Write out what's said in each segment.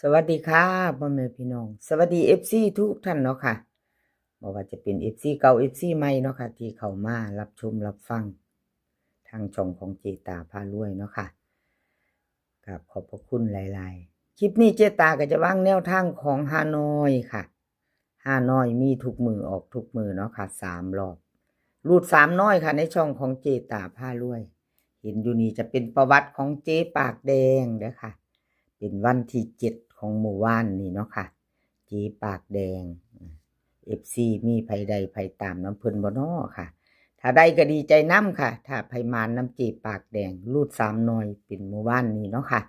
สวัสดีค่ะพ่อแม่พี่น้องสวัสดีFCทุกท่านเนาะค่ะบ่ว่าจะเป็น FC เก่า FC ใหม่เนาะค่ะที่เข้ามารับชมรับฟังทางช่องของเจตาพารวยเนาะค่ะกับขอบพระคุณหลายๆคลิปนี้เจตาก็จะวางแนวทางของฮานอยค่ะฮานอยมีทุกมือออกทุกมือเนาะค่ะ3 รอบรูด3น้อยค่ะในช่องของเจตาพารวยเห็นอยู่นี่จะเป็นประวัติของเจ๊ปากแดงเด้อค่ะเป็นวันที่7ของหมู่บ้านนี่เนาะค่ะเจ๊ปากแดงFC มีไผใดไผตามน้ำเพิ่นบ่น้อค่ะถ้าได้ก็ดีใจน้ำค่ะถ้าไผมานน้ำเจ๊ปากแดงรูด3น้อยเป็นหมู่บ้านนี่เนาะค่ะ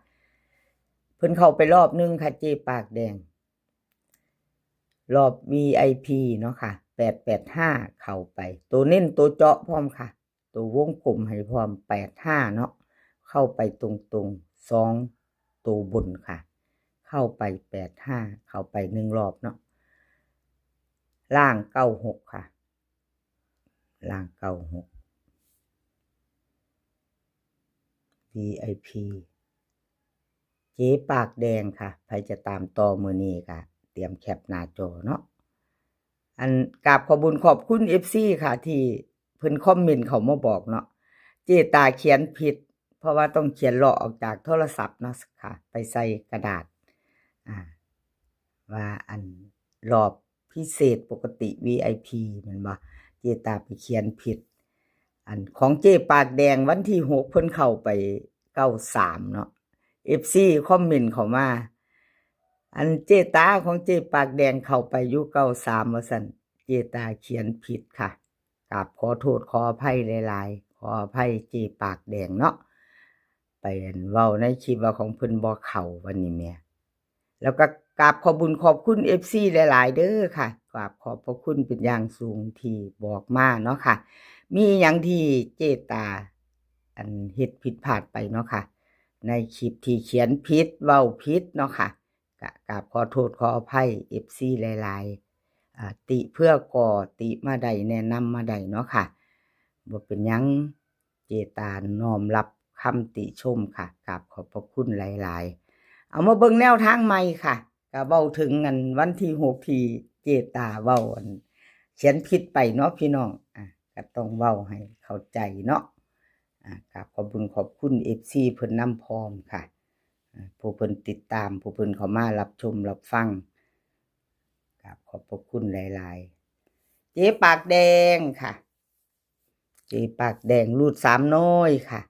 เพิ่นเข้าไปรอบนึงค่ะเจ๊ปากแดงรอบ VIP เนาะค่ะ885เข้าไปตัวเน้นตัวเจาะพร้อมค่ะตัววงกลมให้พร้อม85เนาะเข้าไปตรงๆ2ตัวบนค่ะเข้าไป85เข้าไป1รอบเนาะล่าง96ค่ะล่าง96 VIP เจ๊ปากแดงค่ะใครจะตามต่อมื้อนี้ค่ะเตรียมแคปหน้าจอเนาะอันกราบขอบคุญขอบคุณ FC ค่ะที่เพิ่นคอมเมนต์เข้ามาบอกเนาะเจ๊ตาเขียนผิดเพราะว่าต้องเขียนลอกออกจากโทรศัพท์เนาะค่ะไปใส่กระดาษว่าอันรอบพิเศษปกติ VIP แม่นบ่เจ๊ตาไปเขียนผิดอันของเจ๊ปากแดงวันที่6เพิ่นเข้าไป93เนาะ FC คอมเมนต์เข้ามาอันเจ๊ตาของเจ๊ปากแดงเข้าไปอยู่93ว่าซั่นเจ๊ตาเขียนผิดค่ะกราบขอโทษขออภัยหลายๆขออภัยเจ๊ปากแดงเนาะไปอันเว้าในคลิปว่าของเพิ่นบ่เข้าวันนี้แหมแล้วก็กราบขอบคุญขอบคุณ FC หลายๆเด้อค่ะกราบขอบพระคุณเป็นอย่างสูงที่บอกมาเนาะค่ะมีหยังที่เจ๊ตาอันเฮ็ดผิดพลาดไปเนาะค่ะในคลิปที่เขียนผิดเว้าผิดเนาะค่ะก็กราบขอโทษขออภัย FC หลายๆติเพื่อก่อติมาได้แนะนำมาได้เนาะค่ะบ่เป็นหยังเจตาน้อมรับคำติชมค่ะกราบขอบพระคุณหลายๆเอามาเบิ่งแนวทางใหม่ค่ะก็เว้าถึงอันวันที่6ที่เจตาเว้าอันเขียนผิดไปเนาะพี่น้องก็ต้องเว้าให้เข้าใจเนาะกราบขอบคุญขอบคุณ FC เพิ่นนำพร้อมค่ะผู้เพิ่นติดตามผู้เพิ่นเข้ามารับชมรับฟังกราบขอบพระคุณหลายๆเจ๊ปากแดงค่ะเจ๊ปากแดงรูด3น้อยค่ะ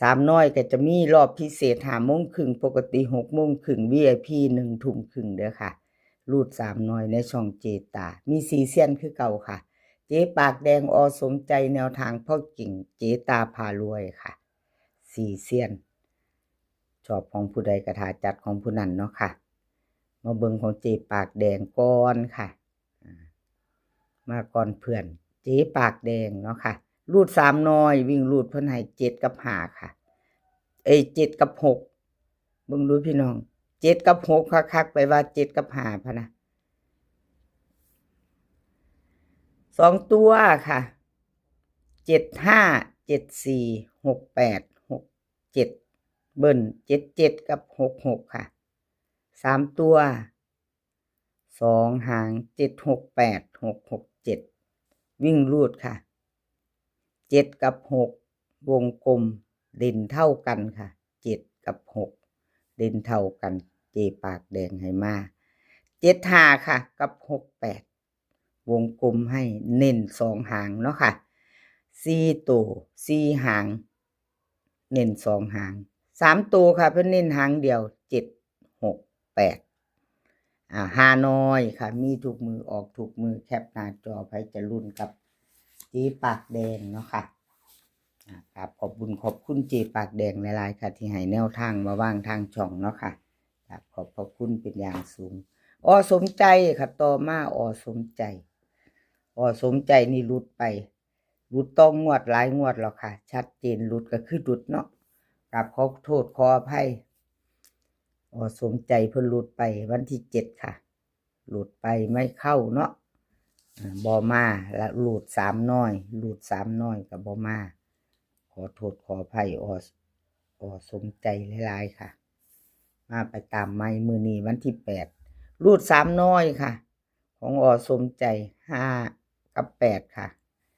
3น้อยก็จะมีรอบพิเศษ5:30ปกติ6:30 VIP 1:30เด้อค่ะรูด3น้อยในช่องเจตามี4เซียนคือเก่าค่ะเจ๊ปากแดงอสมใจแนวทางพ่อกิ่งเจตาพารวยค่ะ4เซียนชอบของผู้ใดก็ท่าจัดของผู้นั้นเนาะค่ะมาเบิ่งของเจ๊ปากแดงก่อนค่ะมาก่อนเพื่อนเจ๊ปากแดงเนาะค่ะรูด3น้อยวิ่งรูดเพิ่นให้7กับ5ค่ะ7กับ6เบิ่งดูพี่น้อง7กับ6คักๆไปว่า7กับ5พะนะ2ตัวค่ะ75 74 68 67เบิ้ล77กับ66ค่ะ3ตัว2หาง768 667วิ่งรูดค่ะ7กับ6วงกลมเด่นเท่ากันค่ะ7กับ6เด่นเท่ากันเจปากแดงให้มา75ค่ะกับ68วงกลมให้เน้น2หางเนาะค่ะ4ตัว4หางเน้น2หาง3ตัวค่ะเพิ่นเน้นหางเดียว7 6 8ฮานอยค่ะมีทุกมือออกทุกมือแคปหน้าจอไผจะลุ้นกับเจ๊ปากแดงเนาะค่ะครับขอบคุญขอบคุณเจ๊ปากแดงหลายๆค่ะที่ให้แนวทางมาวางทางช่องเนาะค่ะครับขอบพระคุณเป็นอย่างสูงสมใจค่ะต่อมาสมใจสมใจนี่หลุดไปหลุดต้องงวดหลายงวดแล้วค่ะชัดเจนหลุดก็คือหลุดเนาะกับขอโทษขออภัยสมใจเพิ่นหลุดไปวันที่7ค่ะหลุดไปไม่เข้าเนาะบ่มาและหลุด3น้อยหลุด3น้อยก็บ่มาขอโทษขออภัยสมใจหลายๆค่ะ มาไปตามไม้มือนี้วันที่8รูด3น้อยค่ะของอสมใจ5กับ8ค่ะ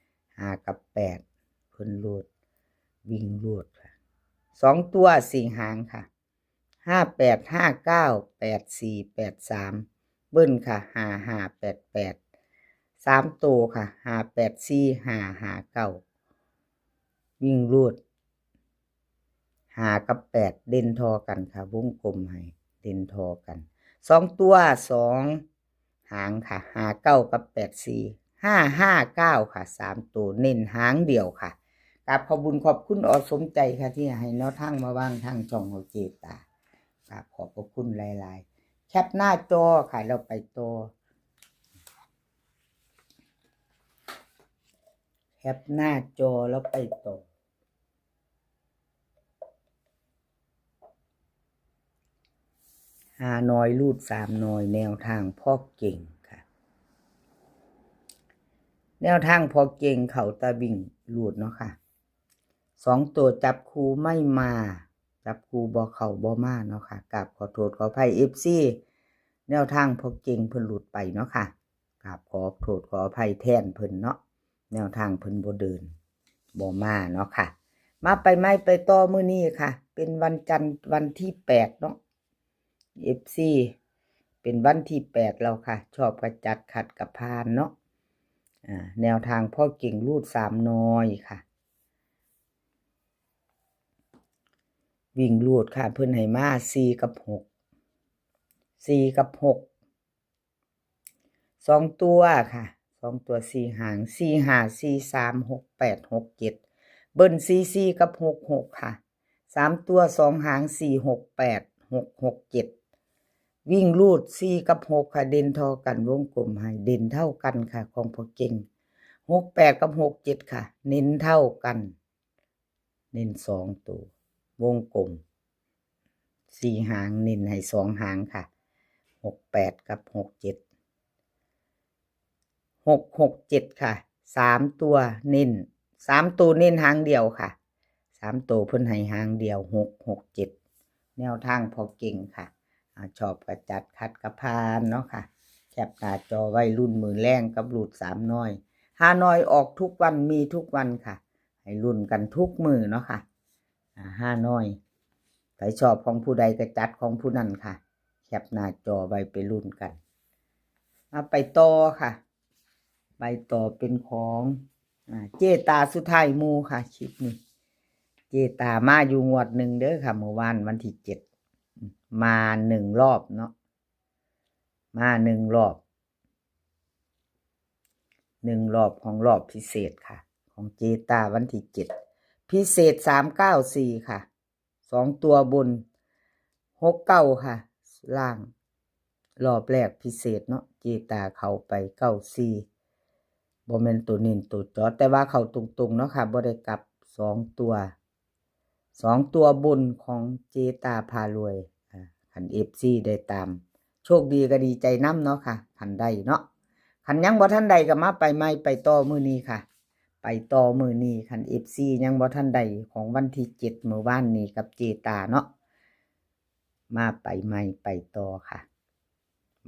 5กับ8เพิ่นรูดวิ่งรูดค่ะ2ตัว4หางค่ะ58 59 84 83เบิ้ลค่ะ55 88 3ตัวค่ะ584 559วิ่งรูด5กับ8เด่นทอกันค่ะวงกลมให้เด่นทอกัน2ตัว2หางค่ะ59กับ84 559ค่ะ3ตัวเน้นหางเดียวค่ะกับขอบคุญขอบคุณอสมใจค่ะที่ให้แนวทางมาว่างทางช่องของเจตาครับขอบพระคุณหลายๆแคปหน้าจอค่ะเราไปต่อแคปหน้าจอแล้วไปต่อ5น้อยรูด3น้อยแนวทางพ่อเก่งค่ะแนวทางพ่อเก่งเขาตาบิ่งรูดเนาะค่ะ2ตัวจับคู่ไม่มาจับคู่บ่เข้าบ่มาเนาะค่ะกับขอโทษขออภัย FC แนวทางพ่อเก่งเพิ่นหลุดไปเนาะค่ะกับขอโทษขออภัยแทนเพิ่นเนาะแนวทางเพิ่นบ่เดินบ่มาเนาะค่ะมาไปไม่ไปต่อมื้อนี้ค่ะเป็นวันจันทร์วันที่8เนาะ FC เป็นวันที่8แล้วค่ะชอบกระจัดขัดกับพานเนาะแนวทางพ่อเก่งรูด3น้อยค่ะวิ่งรูดค่ะเพิ่นให้มา4กับ6 4กับ6 2ตัวค่ะ2ตัว4หาง4 5 4 3 6 8 6 7เบิ้ล4กับ6ค่ะ3ตัว2หาง4 6 8 6 6 7วิ่งรูด4กับ6ค่ะเด่นเท่ากันวงกลมให้เด่นเท่ากันค่ะของพ่อเก่ง6 8กับ6 7ค่ะเน้นเท่ากันเน้น2ตัววงกลม4หางเน้นให้2หางค่ะ6 8กับ6 7 6 6 7ค่ะ3ตัวเน้น3ตัวเน้นหางเดียวค่ะ3ตัวเพิ่นให้หางเดียว6 6 7แนวทางพอเก่งค่ะชอบกระจัดคัดกระพานเนาะค่ะแคปหน้าจอไว้รุ่นมือแรงกับรูด3น้อย5น้อยออกทุกวันมีทุกวันค่ะให้รุ่นกันทุกมือเนาะค่ะ5น้อยใครชอบของผู้ใดก็จัดของผู้นั้นค่ะแคปหน้าจอไว้ไปรุ่นกันไปต่อค่ะไปต่อเป็นของเจตาสุดท้ายมูค่ะคลิปนี้เจตามาอยู่งวดหนึ่งเด้อค่ะเมื่อวานวันที่7มา1รอบเนาะมา1รอบของรอบพิเศษค่ะของเจตาวันที่7พิเศษ394ค่ะ2ตัวบน69ค่ะล่างรอบแรกพิเศษเนาะเจตาเข้าไป94บ่แม่นตัวเน้นตัวจอแต่ว่าเข้าตรงๆเนาะค่ะบ่ได้กลับ2ตัวบนของเจตาพารวยคัน FC ได้ตามโชคดีก็ดีใจนํเนาะค่ะคันใดเนาะคันยังบ่ทันใดก็มาไปใหม่ไปต่อมื้อนี้ค่ะไปต่อมื้อนี้คัน FC ยังบ่ทันใดของวันที่7มื้อวานนี้กับเจตาเนาะมาไปใหม่ไปต่อค่ะ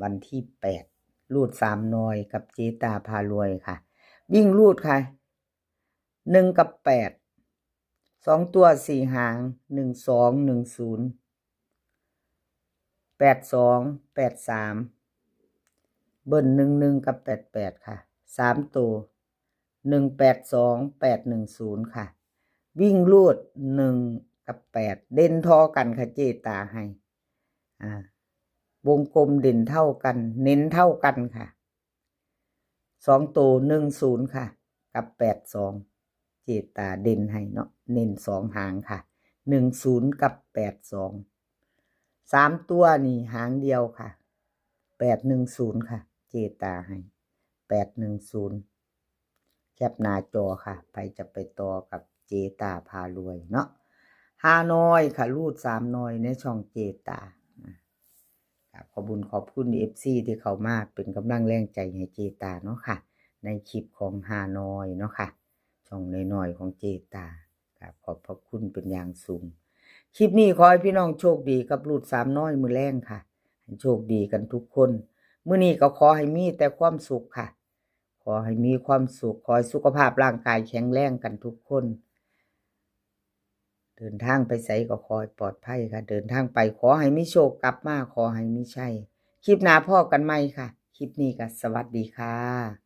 วันที่8รูด3น้อยกับเจตาพารวยค่ะวิ่งรูดค่ะ1กับ8 2ตัว4หาง1 2 1 0 8 2 8 3เบิ้ล11กับ88ค่ะ3ตัว1 8 2 8 1 0ค่ะวิ่งรูด1กับ8เด่นทอกันค่ะเจตาให้วงกลมเด่นเท่ากันเน้นเท่ากันค่ะ2ตัว10ค่ะกับ82เจตาเด่นให้เนาะเน้น2หางค่ะ10กับ82 3ตัวนี่หางเดียวค่ะ810ค่ะเจตาให้810แคปหน้าจอค่ะไปจะไปต่อกับเจตาพารวยเนาะ5น้อยค่ะรูด3น้อยในช่องเจตาขอบคุญขอบคุณ FC ที่เข้ามาเป็นกำลังแรงใจให้เจตาเนาะค่ะในคลิปของ5น้อยเนาะค่ะช่องน้อยๆของเจตาขอบพระคุณเป็นอย่างสูง คลิปนี้ขอให้พี่น้องโชคดีกับลูกสามน้อยมือแรงค่ะให้โชคดีกันทุกคนมื้อนี้ก็ขอให้มีแต่ความสุขค่ะขอให้มีความสุขขอให้สุขภาพร่างกายแข็งแรงกันทุกคนเดินทางไปไสก็ขอให้ปลอดภัยค่ะเดินทางไปขอให้มีโชคกลับมาขอให้มีชัยคลิปหน้าพ้อกันใหม่ค่ะคลิปนี้ก็สวัสดีค่ะ